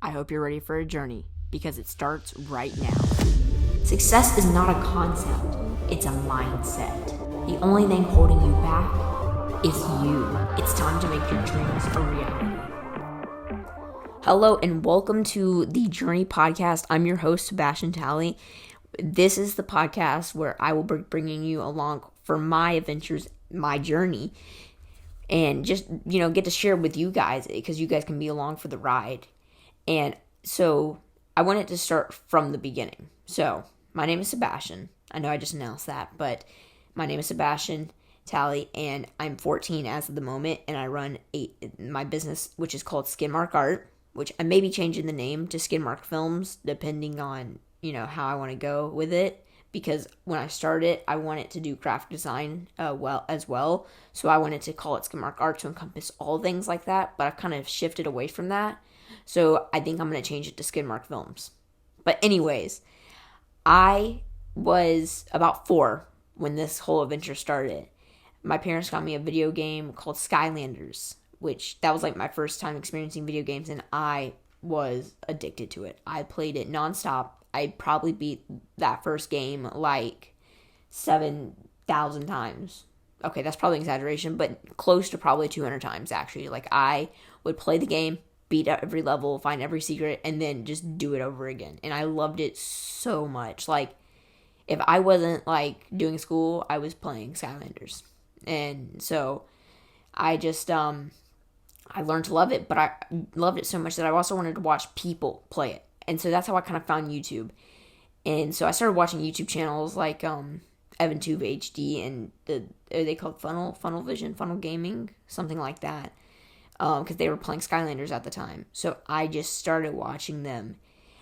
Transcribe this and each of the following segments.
I hope you're ready for a journey because it starts right now. Success is not a concept, it's a mindset. The only thing holding you back is you. It's time to make your dreams a reality. Hello and welcome to the Journey Podcast. I'm your host, Sebastian Talley. This is the podcast where I will be bringing you along for my adventures, my journey, and just, get to share with you guys because you guys can be along for the ride. And so I wanted to start from the beginning. So my name is Sebastian. I know I just announced that, but my name is Sebastian Talley, and I'm 14 as of the moment, and I run my business, which is called Skidmark Art, which I may be changing the name to Skidmark Films, depending on, how I want to go with it, because when I started, I wanted to do graphic design as well, so I wanted to call it Skidmark Art to encompass all things like that, but I've kind of shifted away from that, so I think I'm going to change it to Skidmark Films. But anyways, I was about 4 when this whole adventure started. My parents got me a video game called Skylanders, which that was like my first time experiencing video games, and I was addicted to it. I played it nonstop. I probably beat that first game like 7,000 times. Okay, that's probably an exaggeration, but close to probably 200 times actually. Like I would play the game, beat out every level, find every secret, and then just do it over again. And I loved it so much. Like if I wasn't like doing school, I was playing Skylanders. And so I just I learned to love it, but I loved it so much that I also wanted to watch people play it. And so that's how I kind of found YouTube. And so I started watching YouTube channels like EvanTube HD and are they called Funnel Vision, Funnel Gaming, something like that. Because they were playing Skylanders at the time. So I just started watching them.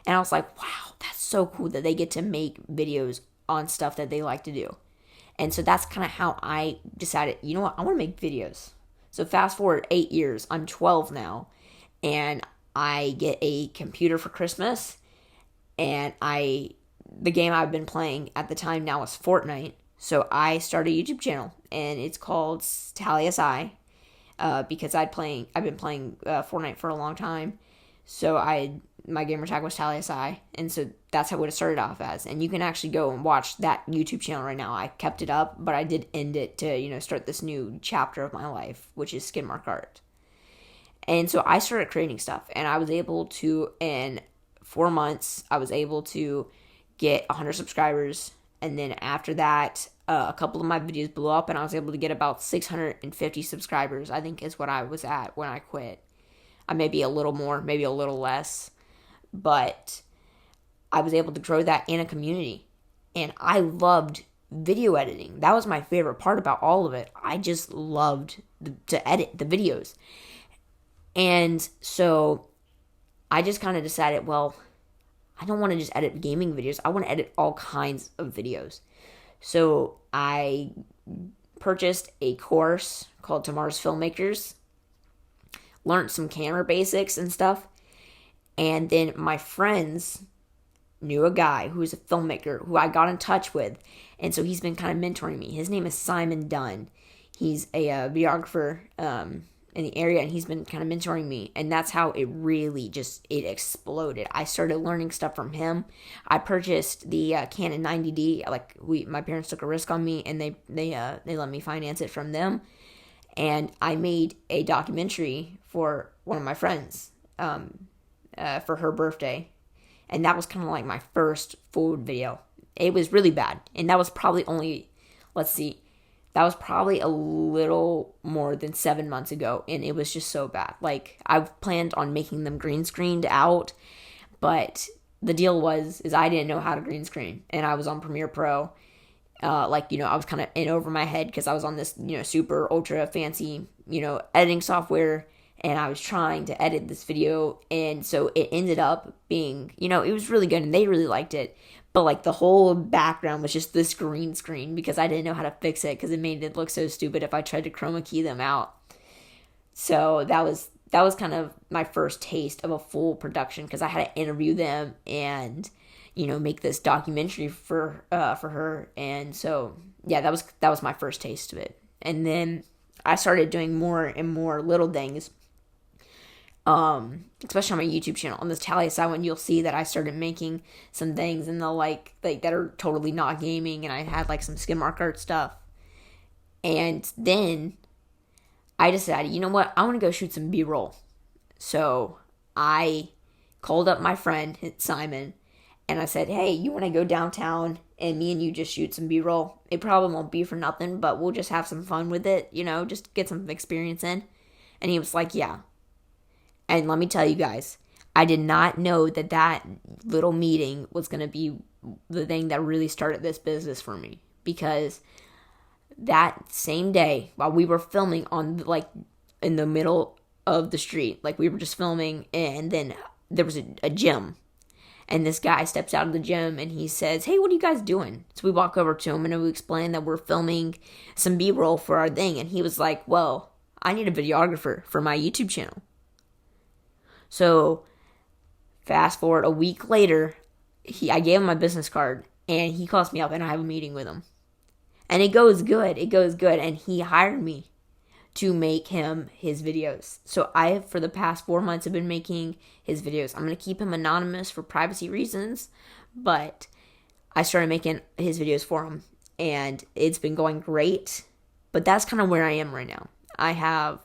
And I was like, wow, that's so cool that they get to make videos on stuff that they like to do. And so that's kind of how I decided, you know what, I want to make videos. So fast forward 8 years, I'm 12 now, and I get a computer for Christmas, and the game I've been playing at the time now is Fortnite. So I started a YouTube channel, and it's called TallySI, because I've been playing Fortnite for a long time. So my gamer tag was TallySI, and so that's what it started off as. And you can actually go and watch that YouTube channel right now. I kept it up, but I did end it to, start this new chapter of my life, which is Skidmark Art. And so I started creating stuff, and I was able to, in 4 months, I was able to get 100 subscribers. And then after that, a couple of my videos blew up, and I was able to get about 650 subscribers, I think is what I was at when I quit. Maybe a little more, maybe a little less. But I was able to grow that in a community. And I loved video editing. That was my favorite part about all of it. I just loved to edit the videos. And so I just kind of decided, well, I don't want to just edit gaming videos. I want to edit all kinds of videos. So I purchased a course called Tomorrow's Filmmakers. Learned some camera basics and stuff. And then my friends knew a guy who's a filmmaker who I got in touch with. And so he's been kind of mentoring me. His name is Simon Dunn. He's a videographer in the area, and he's been kind of mentoring me. And that's how it really it exploded. I started learning stuff from him. I purchased the Canon 90D. My parents took a risk on me, and they let me finance it from them. And I made a documentary for one of my friends for her birthday. And that was kind of like my first food video. It was really bad. And that was probably that was probably a little more than 7 months ago. And it was just so bad. Like, I planned on making them green screened out. But the deal is I didn't know how to green screen. And I was on Premiere Pro. I was kind of in over my head because I was on this, super ultra fancy, editing software, and I was trying to edit this video, and so it ended up being, it was really good, and they really liked it, but like the whole background was just this green screen because I didn't know how to fix it because it made it look so stupid if I tried to chroma key them out. So that was kind of my first taste of a full production because I had to interview them and make this documentary for her. And so, yeah, that was my first taste of it. And then I started doing more and more little things. especially on my YouTube channel. On this tally side one, you'll see that I started making some things and they'll like that are totally not gaming, and I had like some skin mark art stuff. And then I decided, you know what, I want to go shoot some B-roll. So I called up my friend Simon, and I said, hey, you want to go downtown and me and you just shoot some B-roll? It probably won't be for nothing, but we'll just have some fun with it, just get some experience in. And he was like, yeah. And let me tell you guys, I did not know that little meeting was going to be the thing that really started this business for me. Because that same day, while we were filming on, in the middle of the street, we were just filming, and then there was a gym. And this guy steps out of the gym and he says, hey, what are you guys doing? So we walk over to him and we explain that we're filming some B-roll for our thing. And he was like, well, I need a videographer for my YouTube channel. So fast forward a week later, I gave him my business card and he calls me up and I have a meeting with him. And it goes good. And he hired me to make him his videos. So for the past 4 months, have been making his videos. I'm going to keep him anonymous for privacy reasons, but I started making his videos for him, and it's been going great. But that's kind of where I am right now. I have,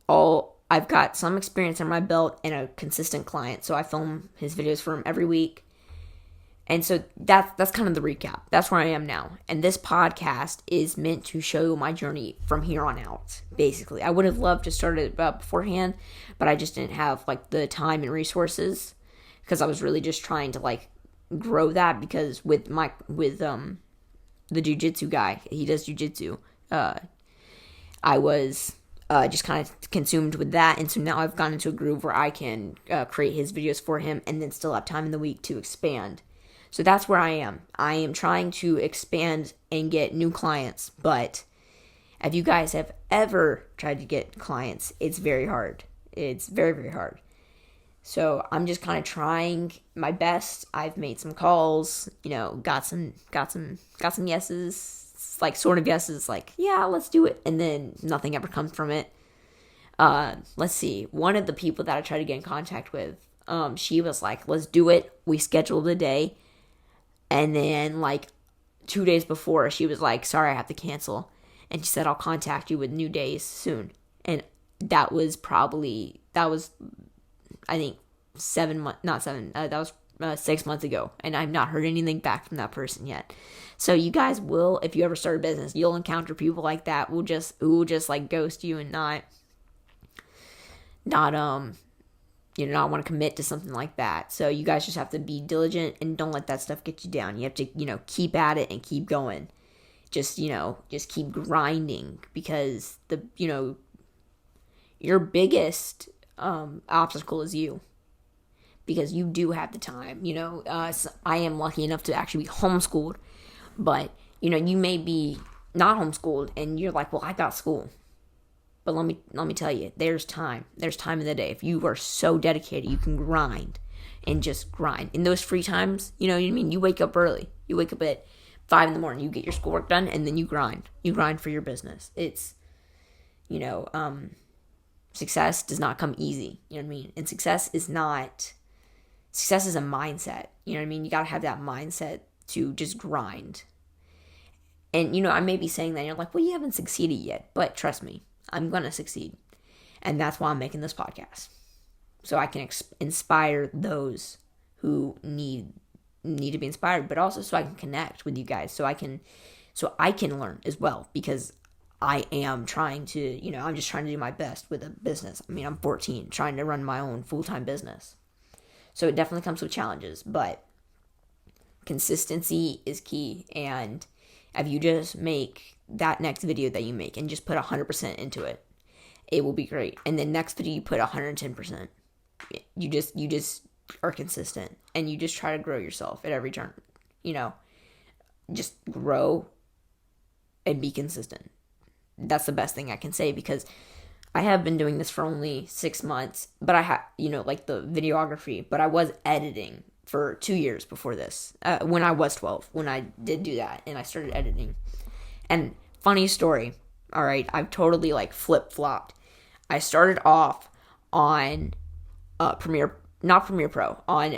I've got some experience in my belt and a consistent client. So I film his videos for him every week. And so that's kind of the recap. That's where I am now. And this podcast is meant to show my journey from here on out, basically. I would have loved to start it beforehand, but I just didn't have the time and resources, because I was really just trying to grow that, because with the jiu-jitsu guy, he does jiu-jitsu, I was just kind of consumed with that. And so now I've gone into a groove where I can create his videos for him and then still have time in the week to expand. So that's where I am. I am trying to expand and get new clients. But if you guys have ever tried to get clients, it's very hard. It's very, very hard. So I'm just kind of trying my best. I've made some calls, got some yeses, sort of yeses, yeah, let's do it. And then nothing ever comes from it. Let's see. One of the people that I tried to get in contact with, she was like, let's do it. We scheduled a day. And then 2 days before, she was like, sorry, I have to cancel. And she said, I'll contact you with new days soon. And that was I think 6 months ago. And I've not heard anything back from that person yet. So you guys will, if you ever start a business, you'll encounter people like that who will just ghost you and not want to commit to something like that. So you guys just have to be diligent and don't let that stuff get you down. You have to, keep at it and keep going. Just keep grinding, because your biggest obstacle is you, because you do have the time. So I am lucky enough to actually be homeschooled, but you may be not homeschooled and you're like, well, I got school. But let me tell you, there's time. There's time in the day. If you are so dedicated, you can grind and just grind. In those free times, you know what I mean? You wake up early. You wake up at 5 a.m, you get your schoolwork done, and then you grind. You grind for your business. It's, success does not come easy. You know what I mean? And success is a mindset. You know what I mean? You got to have that mindset to just grind. And, I may be saying that, and you're like, well, you haven't succeeded yet. But trust me, I'm going to succeed. And that's why I'm making this podcast. So I can inspire those who need to be inspired, but also so I can connect with you guys. So I can learn as well, because I am trying to, I'm just trying to do my best with a business. I mean, I'm 14, trying to run my own full-time business. So it definitely comes with challenges, but consistency is key. And if you just make that next video that you make and just put 100% into it, it will be great. And the next video you put 110%. You just are consistent, and you just try to grow yourself at every turn. Just grow and be consistent. That's the best thing I can say, because I have been doing this for only 6 months, but I have, the videography, but I was editing for 2 years before this, when I was 12, when I did do that, and I started editing. And funny story, all right, I've totally flip-flopped. I started off on not Premiere Pro, on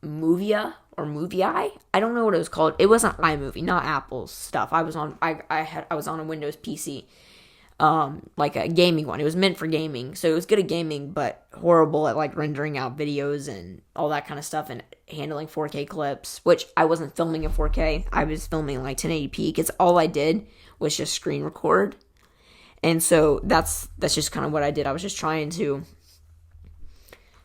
Movia or Movie. I don't know what it was called. It wasn't iMovie, not Apple's stuff. I was on a Windows PC, like a gaming one. It was meant for gaming, so it was good at gaming, but horrible at like rendering out videos and all that kind of stuff and handling 4K clips, which I wasn't filming in 4K. I was filming like 1080p because all I did was just screen record, and so that's just kind of what I did. I was just trying to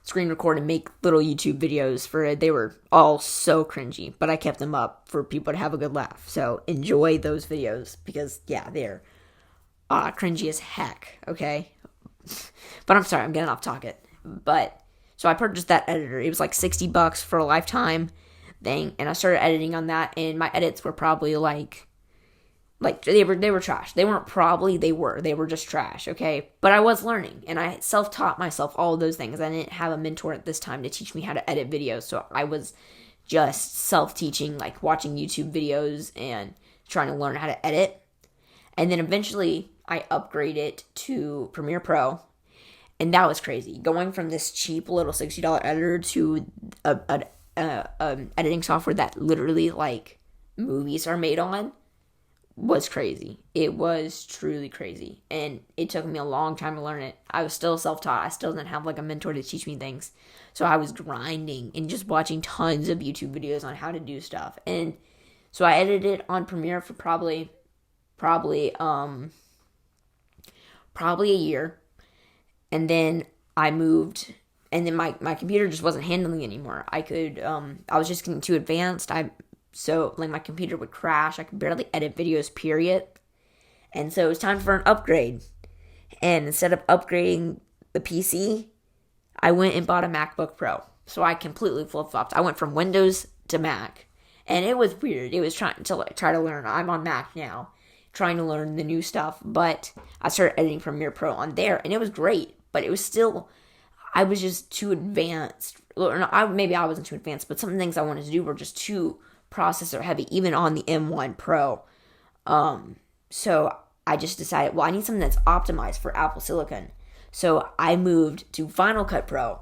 screen record and make little YouTube videos for it. They were all so cringy, but I kept them up for people to have a good laugh. So enjoy those videos because they're cringy as heck, okay? But I'm sorry, I'm getting off topic. But so I purchased that editor. It was like $60 for a lifetime thing, and I started editing on that, and my edits were probably like they were trash. They were just trash, okay? But I was learning, and I self-taught myself all of those things. I didn't have a mentor at this time to teach me how to edit videos, so I was just self-teaching, like watching YouTube videos and trying to learn how to edit. And then eventually I upgraded to Premiere Pro, and that was crazy. Going from this cheap little $60 editor to an editing software that literally like movies are made on was crazy. It was truly crazy, and it took me a long time to learn it. I was still self-taught. I still didn't have like a mentor to teach me things, so I was grinding and just watching tons of YouTube videos on how to do stuff. And so I edited on Premiere for probably a year, and then I moved, and then my computer just wasn't handling anymore. I was just getting too advanced. So like my computer would crash. I could barely edit videos, period. And so it was time for an upgrade. And instead of upgrading the PC, I went and bought a MacBook Pro. So I completely flip-flopped. I went from Windows to Mac. And it was weird. It was try to learn. I'm on Mac now, trying to learn the new stuff. But I started editing Premiere Pro on there, and it was great. But it was still, I was just too advanced. Maybe I wasn't too advanced, but some things I wanted to do were just too processor heavy, even on the M1 Pro. So I just decided, well, I need something that's optimized for Apple Silicon. So I moved to Final Cut Pro.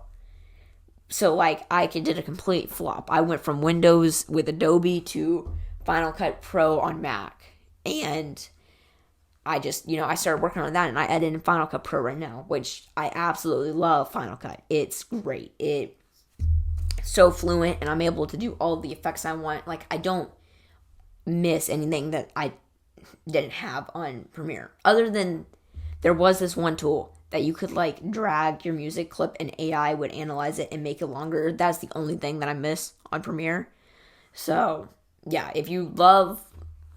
So like I did a complete flop. I went from Windows with Adobe to Final Cut Pro on Mac. And I just, I started working on that, and I edit in Final Cut Pro right now, which I absolutely love Final Cut. It's great. It's so fluent, and I'm able to do all the effects I want. Like, I don't miss anything that I didn't have on Premiere. Other than there was this one tool that you could like drag your music clip and AI would analyze it and make it longer. That's the only thing that I miss on Premiere. So yeah, if you love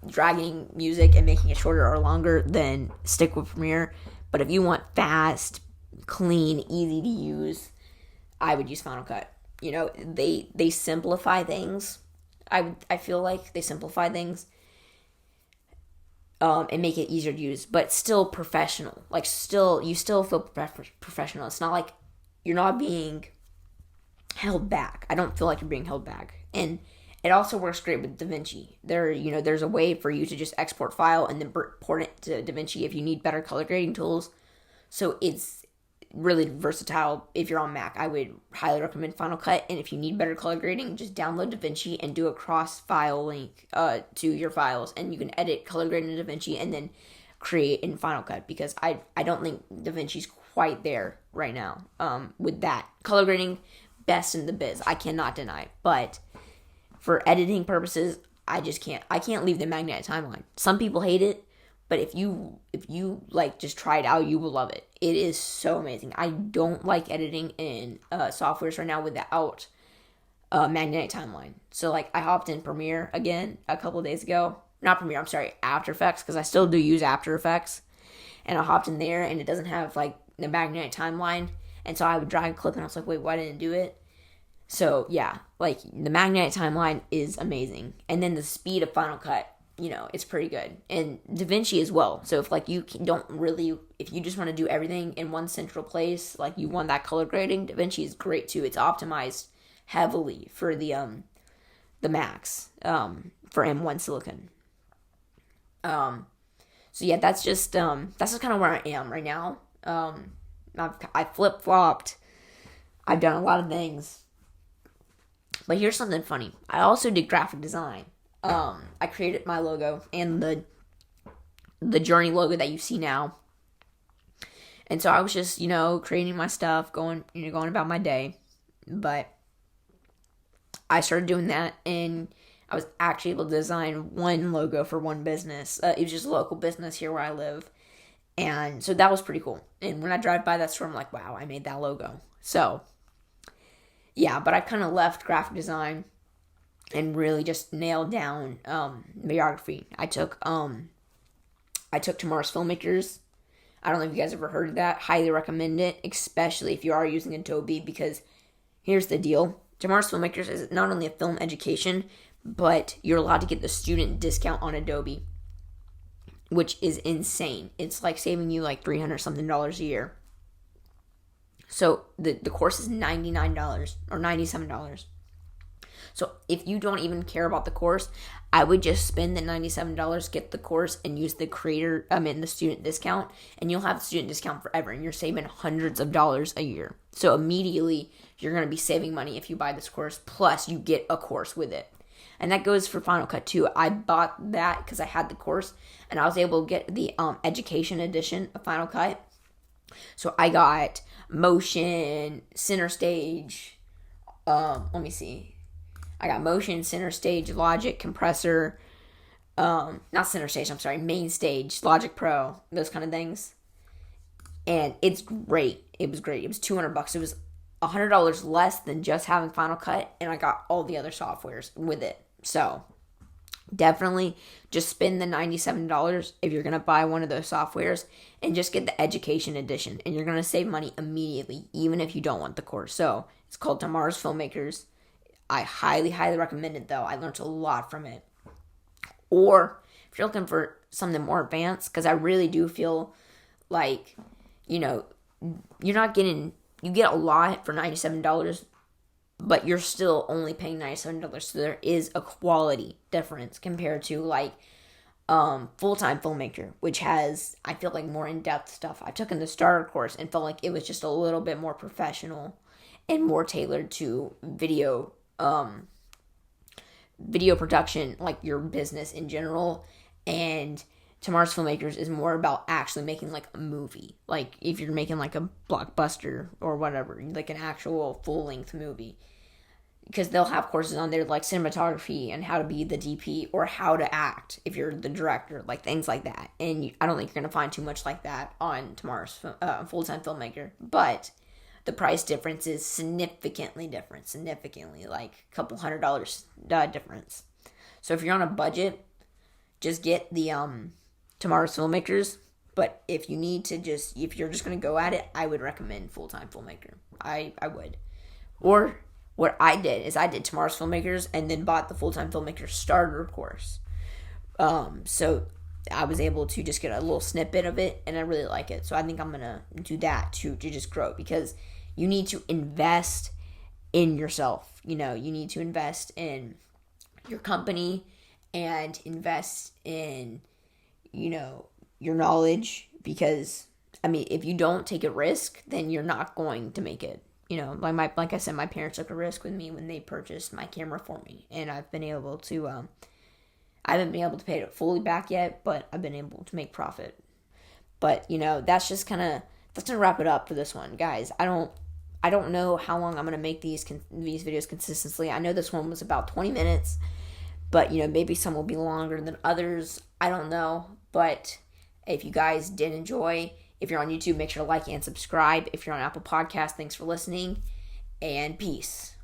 dragging music and making it shorter or longer, then stick with Premiere. But if you want fast, clean, easy to use, I would use Final Cut. They simplify things. I feel like they simplify things and make it easier to use, but still professional. Like you still feel professional. It's not like you're not being held back. I don't feel like you're being held back. And it also works great with DaVinci. There's a way for you to just export file and then port it to DaVinci if you need better color grading tools. So it's really versatile. If you're on Mac, I would highly recommend Final Cut. And if you need better color grading, just download DaVinci and do a cross-file link to your files. And you can edit color grading in DaVinci and then create in Final Cut. Because I don't think DaVinci's quite there right now with that. Color grading, best in the biz. I cannot deny. But for editing purposes, I can't leave the magnetic timeline. Some people hate it, but if you like just try it out, you will love it. It is so amazing. I don't like editing in softwares right now without magnetic timeline. So like I hopped in Premiere again a couple of days ago. Not Premiere, I'm sorry, After Effects, because I still do use After Effects. And I hopped in there and it doesn't have like the magnetic timeline. And so I would drag a clip and I was like, wait, why didn't it do it? So yeah, like the magnetic timeline is amazing. And then the speed of Final Cut, it's pretty good. And DaVinci as well. So if like if you just want to do everything in one central place, like you want that color grading, DaVinci is great too. It's optimized heavily for the Macs, for M1 Silicon. So yeah, that's just kind of where I am right now. I flip-flopped. I've done a lot of things. But here's something funny. I also did graphic design. I created my logo and the Journey logo that you see now. And so I was just, creating my stuff, going about my day. But I started doing that, and I was actually able to design one logo for one business. It was just a local business here where I live. And so that was pretty cool. And when I drive by that store, I'm like, wow, I made that logo. So, yeah, but I kind of left graphic design and really just nailed down videography. I took Tomorrow's Filmmakers. I don't know if you guys ever heard of that. Highly recommend it, especially if you are using Adobe, because here's the deal. Tomorrow's Filmmakers is not only a film education, but you're allowed to get the student discount on Adobe, which is insane. It's like saving you like $300 something a year. So the course is $99 or $97. So if you don't even care about the course, I would just spend the $97, get the course, and use the the student discount, and you'll have the student discount forever, and you're saving hundreds of dollars a year. So immediately, you're going to be saving money if you buy this course, plus you get a course with it. And that goes for Final Cut too. I bought that because I had the course, and I was able to get the education edition of Final Cut. So I got motion, center stage, let me see. I got motion, center stage, Logic, compressor, not center stage, I'm sorry, main stage, Logic Pro, those kind of things. And it's great. It was great. It was $200. It was $100 less than just having Final Cut, and I got all the other softwares with it. So definitely just spend the $97 if you're going to buy one of those softwares, and just get the education edition, and you're going to save money immediately, even if you don't want the course. So it's called Tomorrow's Filmmakers. I highly, highly recommend it, though. I learned a lot from it. Or if you're looking for something more advanced, because I really do feel like, you're not getting, you get a lot for $97, but you're still only paying $97. So there is a quality difference compared to like Full-Time Filmmaker, which has, I feel like, more in-depth stuff. I took in the starter course and felt like it was just a little bit more professional and more tailored to video production, like your business in general. And Tomorrow's Filmmakers is more about actually making like a movie, like if you're making like a blockbuster or whatever, like an actual full-length movie, because they'll have courses on there like cinematography and how to be the DP, or how to act if you're the director, like things like that. And I don't think you're going to find too much like that on Tomorrow's Full-Time Filmmaker, but the price difference is significantly different. Like a couple $100 difference. So if you're on a budget, just get the Tomorrow's Filmmakers. But if you need to if you're just going to go at it, I would recommend Full-Time Filmmaker. I would. Or what I did is I did Tomorrow's Filmmakers and then bought the Full-Time Filmmaker starter course. So I was able to just get a little snippet of it, and I really like it. So I think I'm going to do that to just grow, because you need to invest in yourself. You need to invest in your company and invest in, your knowledge, because, if you don't take a risk, then you're not going to make it. Like I said, my parents took a risk with me when they purchased my camera for me, and I've been able to, I haven't been able to pay it fully back yet, but I've been able to make profit. But, that's just that's going to wrap it up for this one. Guys, I don't know how long I'm going to make these videos consistently. I know this one was about 20 minutes, but, maybe some will be longer than others. I don't know. But if you guys did enjoy, if you're on YouTube, make sure to like and subscribe. If you're on Apple Podcasts, thanks for listening, and peace.